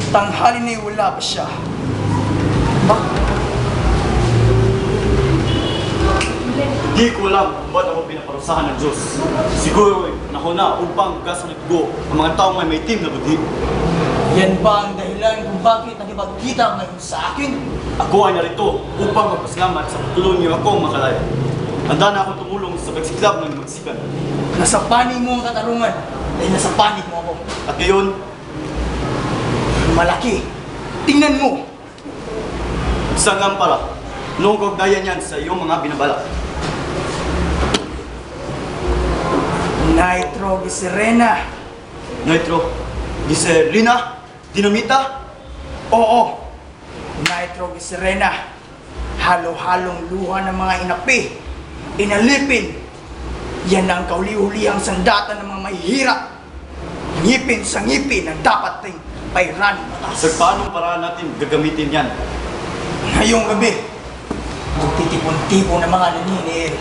Sa tanghali na wala pa siya. Di ko alam kung ba't ako pinaparusahan ng Diyos. Siguro nakuna upang gasan at go ang mga taong may itim na budhi. Yan ba ang dahilan kung bakit nakipagkita ka ngayon sa akin? Ako ay narito upang magpasalamat sa pagtulong niyo akong makalaya. Handa na akong tumulong sa pagsiklab ng magsikan. Nasa panig mo ang katarungan dahil nasa panig mo ako. At ngayon, Malaki. Tingnan mo. isang lampara, noong kaugnayan yan sa iyong mga binabalak. Nitroglycerina. Nitro, Giselina, Dinamita, Oo. Nitroglycerina. Halo-halong luha ng mga inapi. Inalipin. Yan ang kauli-ulihang sandata ng mga mahihirap. Ngipin sa ngipin ang dapat ting pairan Sa matas. paanong paraan natin gagamitin yan? Ngayong gabi, titipon-tipon ng mga naninil.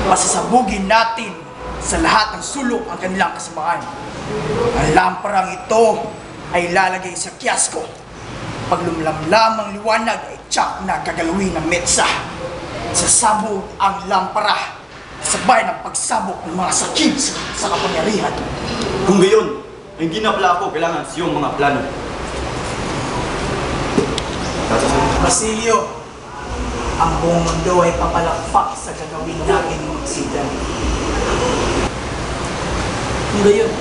Pasasabugin natin sa lahat ng sulok ang kanilang kasamaan. Ang lamparang ito ay lalagay sa kiyasko. Pag lumlamlam ang liwanag ay tsak na gagalawin ng metsa. Sasabog ang lampara sabay ng pagsabog ng mga sakit sa kapangyarihan. Kung gayon, hindi na pala ako kailangan sa iyong mga plano. Basilio, ang buong mundo ay papalakpak sa gagawin natin ng magsida. Kung gayon,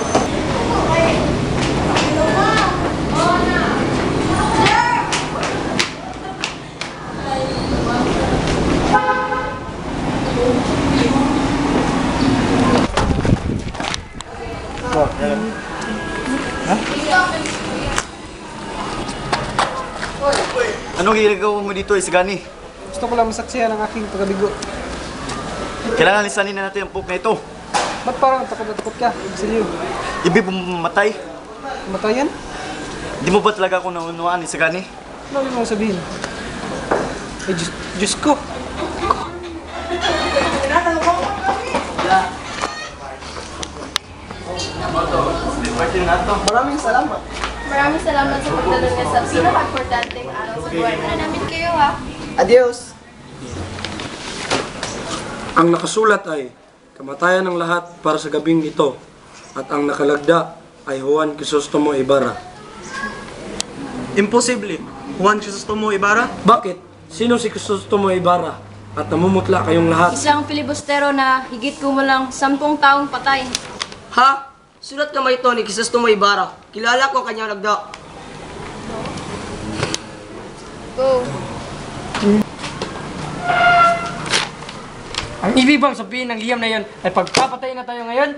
Anong ginagawa mo dito, Isagani? Gusto ko lang masaksihan ang aking pagkabigo. Kailangan lisanin na natin ang book na ito. Ba't parang takot-takot ka, Basilio? Ibig pumatay. Matayan? Di mo ba talaga ako naunawaan, Isagani? Ano yung mga sabihin? Ay, Diyos ko! maraming salamat. Maraming salamat sa pagdalo niya sa pinaka-importanteng araw sa buhay na namin kayo, ha? Adios. Ang nakasulat ay, kamatayan ng lahat para sa gabing ito, at ang nakalagda ay Juan Crisostomo Ibarra. Imposible. Juan Crisostomo Ibarra? Bakit? Sino si Crisostomo Ibarra? At namumutla kayong lahat. Isang filibustero na higit kumulang 10 taong patay. Ha? Sulat kamay ito ni Crisostomo Ibarra. Kilala ko ang kanyang lagda. Go. Ang ibig bang sabihin ng liham na yon ay pagpapatay na tayo ngayon?